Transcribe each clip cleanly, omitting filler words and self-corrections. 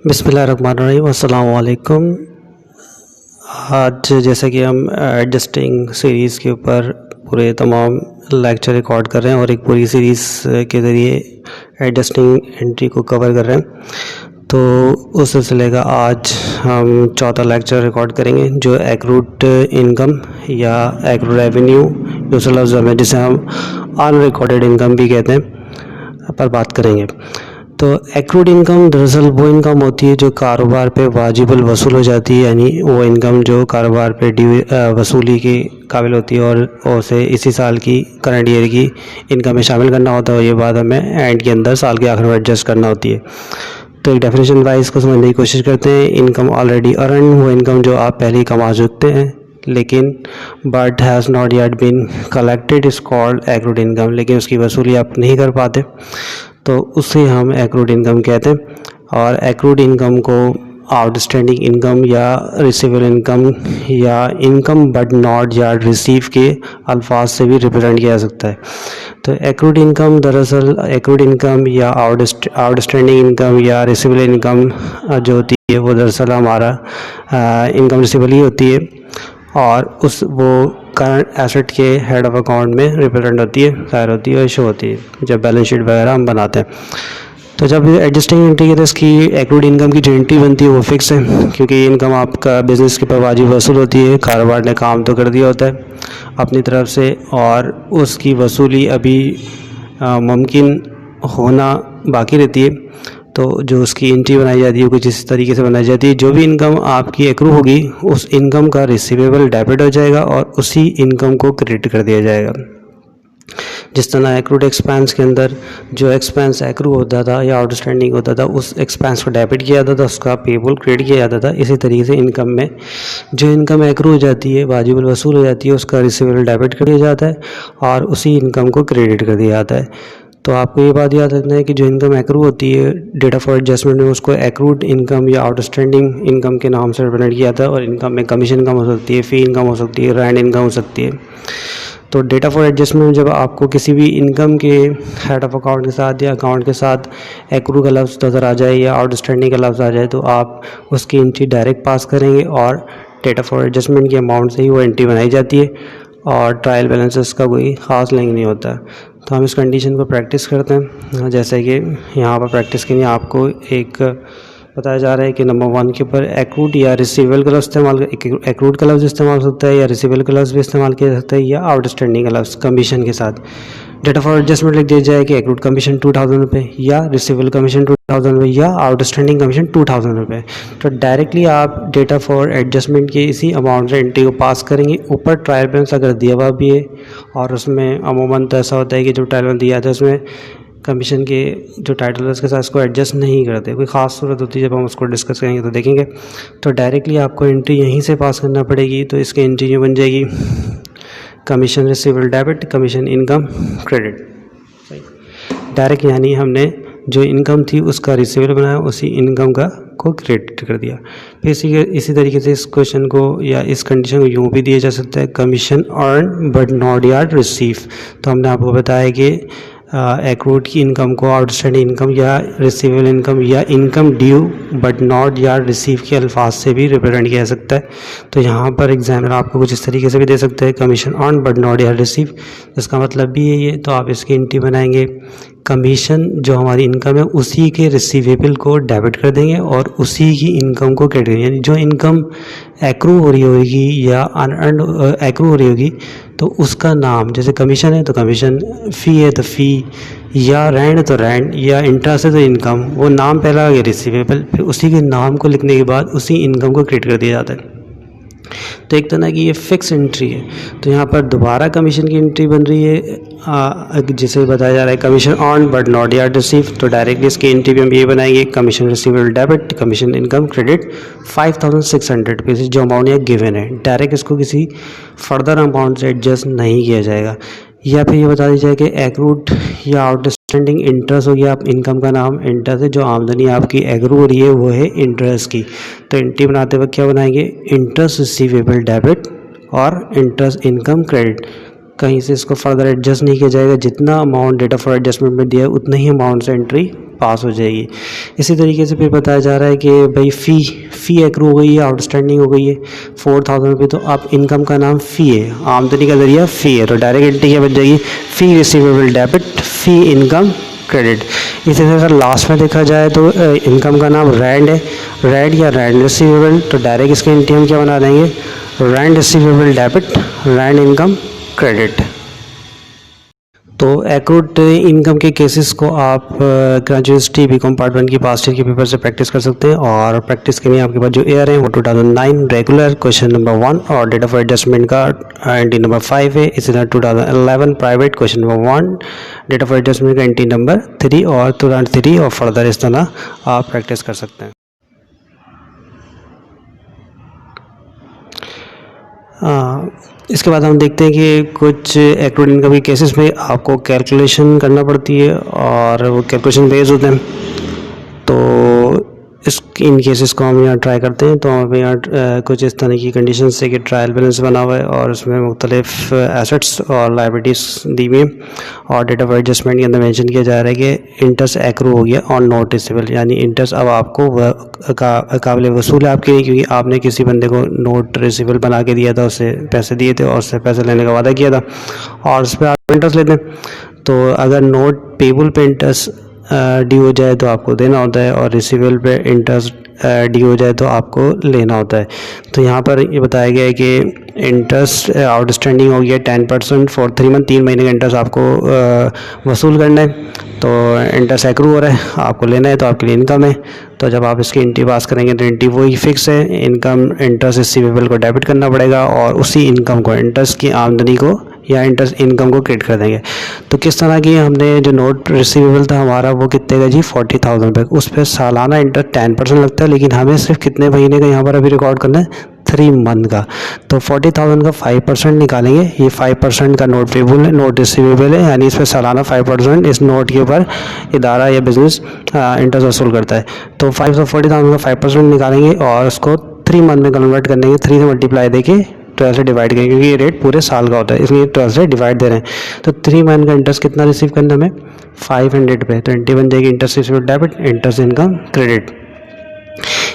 बिस्मिल्लाहिर्रहमानिर्रहीम, अस्सलामु अलैकुम। आज जैसा कि हम एडजस्टिंग सीरीज़ के ऊपर पूरे तमाम लेक्चर रिकॉर्ड कर रहे हैं और एक पूरी सीरीज़ के ज़रिए एडजस्टिंग एंट्री को कवर कर रहे हैं, तो उस सिलसिले का आज हम चौथा लेक्चर रिकॉर्ड करेंगे जो एक्रूड इनकम या एक्रूड रेवेन्यू दूसरा लफ्ज़ में जिसे हम अनरिकॉर्डेड इनकम भी कहते हैं पर बात करेंगे। तो एक्रूड इनकम दरअसल वो इनकम होती है जो कारोबार पे वाजिबुल वसूल हो जाती है, यानी वो इनकम जो कारोबार पे वसूली के काबिल होती है और उसे इसी साल की करंट ईयर की इनकम में शामिल करना होता है और ये बात हमें एंड के अंदर साल के आखिर में एडजस्ट करना होती है। तो एक डेफिनेशन वाइज को समझने की कोशिश करते हैं। इनकम ऑलरेडी अर्न, वो इनकम जो आप पहले ही कमा चुकते हैं लेकिन but has not yet been collected is called accrued income, लेकिन उसकी वसूली आप नहीं कर पाते तो उसे हम एक्रूड इनकम कहते हैं। और एक्रूड इनकम को आउटस्टैंडिंग इनकम या रिसीवेबल इनकम या income but not yard receive के अल्फाज से भी रिप्रेजेंट किया जा सकता है। तो एक्रूड इनकम दरअसल एक्रूड इनकम या आउटस्टैंडिंग इनकम या रिसीवेबल इनकम जो होती है वो दरअसल हमारा इनकम रिसीवेबल ही होती है और वो करंट एसेट के हेड ऑफ अकाउंट में रिप्रेजेंट होती है, ज़ाहिर होती है और शो होती है जब बैलेंस शीट वगैरह हम बनाते हैं। तो जब एडजस्टिंग एंट्री के तो इसकी एक्रूड इनकम की जो एंट्री बनती है वो फिक्स है, क्योंकि ये इनकम आपका बिज़नेस के पर वाजिब वसूल होती है। कारोबार ने काम तो कर दिया होता है अपनी तरफ से और उसकी वसूली अभी मुमकिन होना बाकी रहती है। तो जो उसकी एंट्री बनाई जाती है कुछ इस तरीके से बनाई जाती है, जो भी इनकम आपकी एक्रू होगी उस इनकम का रिसीवेबल डेबिट हो जाएगा और उसी इनकम को क्रेडिट कर दिया जाएगा। जिस तरह एक्रूड एक्सपेंस के अंदर जो एक्सपेंस एक्रू होता था या आउटस्टैंडिंग होता था उस एक्सपेंस को डेबिट किया जाता था, उसका पेबल क्रेडिट किया जाता था। इसी तरीके से इनकम में जो इनकम एक्रू हो जाती है, वाजिबुल वसूल हो जाती है, उसका रिसीवेबल डेबिट कर दिया जाता है और उसी इनकम को क्रेडिट कर दिया जाता है। तो आपको ये बात याद रखना है कि जो इनकम एक्रू होती है डेटा फॉर एडजस्टमेंट में उसको एक्रूड इनकम या आउटस्टैंडिंग इनकम के नाम से रिप्रेजेंट किया जाता है। और इनकम में कमीशन इनकम हो सकती है, फ़ी इनकम हो सकती है, रेंट इनकम हो सकती है। तो डेटा फॉर एडजस्टमेंट में जब आपको किसी भी इनकम के हेड ऑफ अकाउंट के साथ या अकाउंट के साथ एक्रू का लफ्ज़ नज़र आ जाए या आउटस्टैंडिंग का लफ्ज़ आ जाए तो आप उसकी एंट्री डायरेक्ट पास करेंगे और डेटा फॉर एडजस्टमेंट के अमाउंट से ही वो एंट्री बनाई जाती है और ट्रायल बैलेंसेस का कोई ख़ास लिंक नहीं होता। तो हम इस कंडीशन को प्रैक्टिस करते हैं। जैसे कि यहाँ पर प्रैक्टिस के लिए आपको एक बताया जा रहा है कि नंबर 1 के ऊपर एक्रूड या रिसीवेबल का लफ्ज़ इस्तेमाल एक्रूड का लफ्ज़ इस्तेमाल हो सकता है या रिसीवेबल का लफ्ज़ भी इस्तेमाल किया जा सकता है या आउटस्टैंडिंग का लफ्ज़ कमीशन के साथ। डेटा फॉर एडजस्टमेंट लिख दिया जाए कि एक्रूड कमीशन 2000 रुपये या रिसीवेबल कमीशन 2000 रुपये या आउटस्टैंडिंग कमीशन 2000 रुपये। तो डायरेक्टली आप डेटा फॉर एडजस्टमेंट के इसी अमाउंट से एंट्री को पास करेंगे। ऊपर ट्रायल बैलेंस अगर दिया हुआ भी है और उसमें अमूमन तो ऐसा होता है कि जो ट्रायल बैलेंस दिया था उसमें कमीशन के जो टाइटल है उसके साथ इसको एडजस्ट नहीं करते, कोई ख़ास सूरत होती है जब हम उसको डिस्कस करेंगे तो देखेंगे। तो डायरेक्टली आपको एंट्री यहीं से पास करना पड़ेगी। तो इसकी एंट्री ये बन जाएगी commission receivable debit, commission income credit. सही डायरेक्ट यानी हमने जो इनकम थी उसका रिसीवेबल बनाया, उसी इनकम का को क्रेडिट कर दिया। फिर इसी तरीके से इस क्वेश्चन को या इस कंडीशन को यूँ भी दिया जा सकता है commission earn but not yard receive. तो हमने आपको बताया कि एक्रूड की इनकम को आउटस्टैंडिंग इनकम या रिसीवेबल इनकम या income due but not yard receive के अल्फाज से भी रिप्रेजेंट किया जा सकता है। तो यहाँ पर एग्जामिनर आपको कुछ इस तरीके से भी दे सकते हैं commission earn but not yard receive, इसका मतलब भी यही है। तो आप इसकी एंट्री बनाएंगे, कमीशन जो हमारी इनकम है उसी के रिसीवेबल को डेबिट कर देंगे और उसी की इनकम को क्रेडिट, यानी जो इनकम एक्रू हो रही होगी या अनअर्न्ड एक्रू हो रही होगी तो उसका नाम, जैसे कमीशन है तो कमीशन, फ़ी है तो फ़ी, या रेंट है तो रेंट, या इंटरेस्ट है तो इनकम, वो नाम पहला आ गया रिसीवेबल, फिर उसी के नाम को लिखने के बाद उसी इनकम को क्रेडिट कर दिया जाता है। तो एक तरह की ये फिक्स एंट्री है। तो यहाँ पर दोबारा कमीशन की एंट्री बन रही है जिसे बताया जा रहा है commission earn but not yard receive. तो डायरेक्टली इसकी एंट्री भी हम ये बनाएंगे commission receivable debit, commission income credit 5600 rupees जो अमाउंट यहाँ गिवन है। डायरेक्ट इसको किसी फर्दर अमाउंट से एडजस्ट नहीं किया जाएगा। या फिर ये बता दी जाए कि एक्रूड या आउटस्टैंडिंग इंटरेस्ट हो गया, आप इनकम का नाम इंटरेस्ट है, जो आमदनी आपकी एक्रू हो रही है वो है इंटरेस्ट की। तो एंट्री बनाते वक्त क्या बनाएंगे, इंटरेस्ट रिसीवेबल डेबिट और इंटरेस्ट इनकम क्रेडिट, कहीं से इसको फर्दर एडजस्ट नहीं किया जाएगा। जितना अमाउंट डेटा फॉर एडजस्टमेंट में दिया है उतना ही अमाउंट से एंट्री पास हो जाएगी। इसी तरीके से फिर बताया जा रहा है कि भाई फ़ी एक्रू हो गई है, आउटस्टैंडिंग हो गई है 4000 रुपये, तो आप इनकम का नाम फ़ी है, आमदनी का जरिया फ़ी है, तो डायरेक्ट एंट्री क्या बन जाएगी, फ़ी रिसीवेबल डेबिट, फ़ी इनकम क्रेडिट। इसी तरह से लास्ट में देखा जाए तो इनकम का नाम रैंड है, रैंड या रैंड रिसीवेबल, तो डायरेक्ट इसकी एंट्री हम क्या बना देंगे, rent receivable debit, rent income credit. तो एक्रूड इनकम के केसेस को आप ग्रेजुएट बीकॉम पार्ट 1 की पास्ट ईयर के पेपर से प्रैक्टिस कर सकते हैं। और प्रैक्टिस के लिए आपके पास जो ईयर है वो 2009 रेगुलर क्वेश्चन नंबर 1 और डेट ऑफ एडजस्टमेंट का एंट्री नंबर 5 है। इसी तरह 2011 private question number 1 date of adjustment का एंट्री नंबर 3 और 2003 और फर्दर इस तरह आप प्रैक्टिस कर सकते हैं। इसके बाद हम देखते हैं कि कुछ एक्रूड इनकम के केसेस में आपको कैलकुलेशन करना पड़ती है और वो कैलकुलेशन बेस्ड होते हैं। तो इन केसेस को हम यहाँ ट्राई करते हैं। तो हमें यहाँ कुछ इस तरह की कंडीशन है कि ट्रायल बैलेंस बना हुआ है और उसमें मुख्तलिफ एसेट्स और लाइबिलिटीज़ दी हुई हैं और डेट ऑफ एडजस्टमेंट के अंदर मेंशन किया जा रहा है कि इंटरेस्ट एक्रू हो गया और नॉट रिसीवेबल, यानी इंटरेस्ट अब आपको काबिल वसूल है आपके लिए, क्योंकि आपने किसी बंदे को नोट रिसीवेबल बना के दिया था, उससे पैसे दिए थे और उससे पैसे लेने का वादा किया था और उस पर आप इंटरेस्ट लेते हैं। तो अगर नोट पेबल पे इंटरेस्ट ड्यू हो जाए तो आपको देना होता है और रिसीवेबल पे इंटरेस्ट ड्यू हो जाए तो आपको लेना होता है। तो यहाँ पर ये बताया गया है कि इंटरेस्ट आउटस्टैंडिंग हो गया 10% फॉर 3 मंथ, 3 महीने का इंटरेस्ट आपको वसूल करना है। तो इंटरेस्ट एक्रू हो रहा है, आपको लेना है, तो आपके लिए इनकम है। तो जब आप इसकी एंट्री पास करेंगे तो एंट्री वही फिक्स है, इनकम इंटरेस्ट रिसीवेबल को डेबिट करना पड़ेगा और उसी इनकम को, इंटरेस्ट की आमदनी को या इंटरेस्ट इनकम को क्रेडिट कर देंगे। तो किस तरह की, हमने जो नोट रिसीवेबल था हमारा वो कितने का जी 40,000 रुपये, उस पर सालाना इंटरेस्ट 10% लगता है, लेकिन हमें सिर्फ कितने महीने का यहाँ पर अभी रिकॉर्ड करना है, 3 मंथ का। तो 40,000 का 5% निकालेंगे, ये 5% का नोट पेबल है, नोट रिसीवेबल है, यानी इस पर सालाना 5% इस नोट के ऊपर इदारा या बिजनेस इंटरेस्ट वसूल करता है। तो 40,000 का 5% निकालेंगे और उसको 3 मंथ में कन्वर्ट करने के 3 से मल्टीप्लाई देके 12 से डिवाइड करेंगे, क्योंकि ये रेट पूरे साल का होता है, इसलिए 12 से डिवाइड दे रहे हैं। तो 3 मंथ का इंटरेस्ट कितना रिसीव करना हमें, 500 पे, तो एंट्री बन जाएगी interest receivable debit, interest income credit.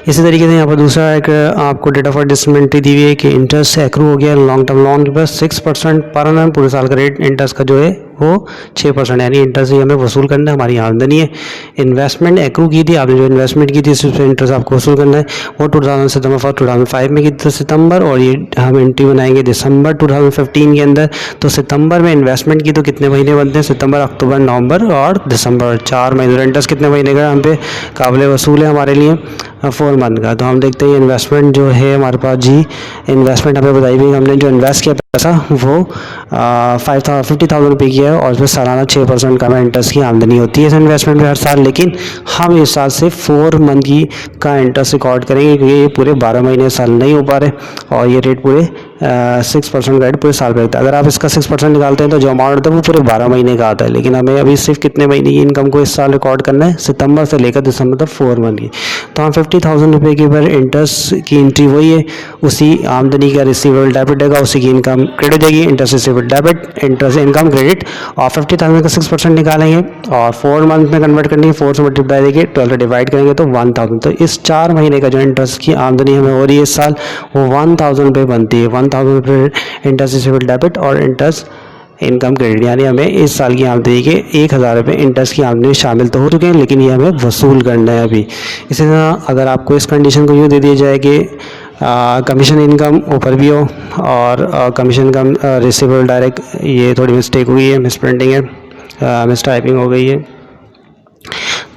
इसी तरीके से यहाँ पर दूसरा एक आपको डेट ऑफ एडजस्टमेंट दी हुई है कि इंटरेस्ट एक्रू हो गया लॉन्ग टर्म लोन के पास 6% पर एनम, पूरे साल का रेट इंटरेस्ट का जो है वो 6%, यानी इंटरेस्ट ही हमें वसूल करना है, हमारी आमदनी है। इन्वेस्टमेंट एक्रू की थी, आपने जो इन्वेस्टमेंट की थी उस पर इंटरेस्ट आपको वसूल करना है, वो 2005 में की थी सितंबर, और ये हम एंट्री बनाएंगे दिसंबर 2015 के अंदर। तो सितंबर में इन्वेस्टमेंट की तो कितने महीने बनते हैं, सितंबर, अक्टूबर, नवंबर और दिसंबर, 4 महीने। इंटरेस्ट कितने महीने का हम पे काबिल वसूल है हमारे लिए, 4 मंथ का। तो हम देखते हैं इन्वेस्टमेंट जो है हमारे पास जी, इन्वेस्टमेंट हमें बताई हुई, हमने जो इन्वेस्ट किया पैसा वो 50,000 रुपये की है और उसमें सालाना 6% का इंटरेस्ट की आमदनी होती है इस इन्वेस्टमेंट में हर साल। लेकिन हम इस साल से 4 मंथ की का इंटरेस्ट रिकॉर्ड करेंगे, क्योंकि ये पूरे 12 महीने साल नहीं हो पा रहे और ये रेट पूरे 6% का रेट पूरे साल पे होता है। अगर आप इसका 6% निकालते हैं तो जो अमाउंट होता है वो पूरे 12 महीने का आता है, लेकिन हमें अभी सिर्फ कितने महीने की इनकम को इस साल रिकॉर्ड करना है, सितंबर से लेकर दिसंबर तक 4 मंथ की। तो हम 50,000 रुपये के ऊपर इंटरेस्ट की एंट्री वही है, उसी आमदनी का रिसीवेबल डेबिट देगा, उसी की इनकम क्रेडिट हो जाएगी, interest receivable debit, interest income credit, और 50,000 का 6% निकालेंगे और 4 मंथ में कन्वर्ट करनी है, 4 से मल्टीप्लाई देंगे, 12 से डिवाइड करेंगे तो 1,000। तो इस 4 महीने का जो इंटरेस्ट की आमदनी हमें हो रही है इस साल वो 1,000 रुपये बनती है। 1,000 रुपये इंटरेस्ट रिसीवेबल डेबिट और इंटरेस्ट इनकम क्रेडिट, यानी हमें इस साल की आमदनी के 1,000 रुपये इंटरेस्ट की आमदनी शामिल तो हो चुके हैं, लेकिन ये हमें वसूल करना है अभी। इसी तरह अगर आपको इस कंडीशन को यूँ दे दिया जाए कि कमीशन इनकम ऊपर भी हो और कमीशन इनकम रिसीवेबल डायरेक्ट, ये थोड़ी मिस्टेक हुई है, मिस प्रिंटिंग है, मिस टाइपिंग हो गई है,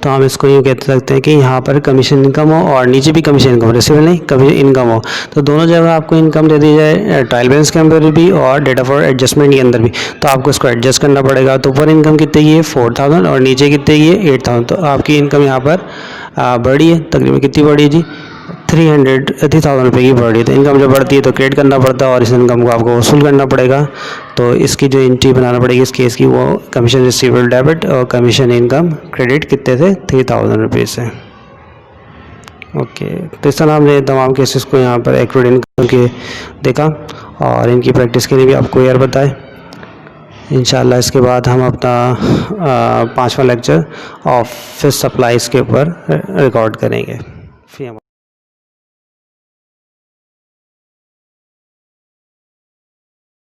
तो हम इसको यूँ कह सकते हैं कि यहाँ पर कमीशन इनकम हो और नीचे भी कमीशन इनकम, रिसीवेबल नहीं कमीशन इनकम हो, तो दोनों जगह आपको इनकम दे दी जाए, ट्रायल बैलेंस के अंदर भी और डेटा फॉर एडजस्टमेंट के अंदर भी, तो आपको इसको एडजस्ट करना पड़ेगा। तो ऊपर इनकम कितनी की है 4,000 और नीचे कितनी की है 8,000, तो आपकी इनकम यहाँ पर बढ़ी है, तकरीबन कितनी बढ़ी है जी 3,000 रुपये की बढ़ी है। तो इनकम जब बढ़ती है तो क्रेडिट करना पड़ता है और इस इनकम को आपको वसूल करना पड़ेगा। तो इसकी जो एंट्री बनाना पड़ेगी इस केस की, वो कमीशन रिसीवेबल डेबिट और कमीशन इनकम क्रेडिट कितने थे 3,000 रुपये से। ओके, तो इस तरह हमने तमाम केसेस को यहाँ पर एक्रूड इनकम के देखा और इनकी प्रैक्टिस के लिए भी आपको यार बताए। इंशाल्लाह इसके बाद हम अपना 5वां लेक्चर ऑफिस सप्लाईज़ के ऊपर रिकॉर्ड करेंगे।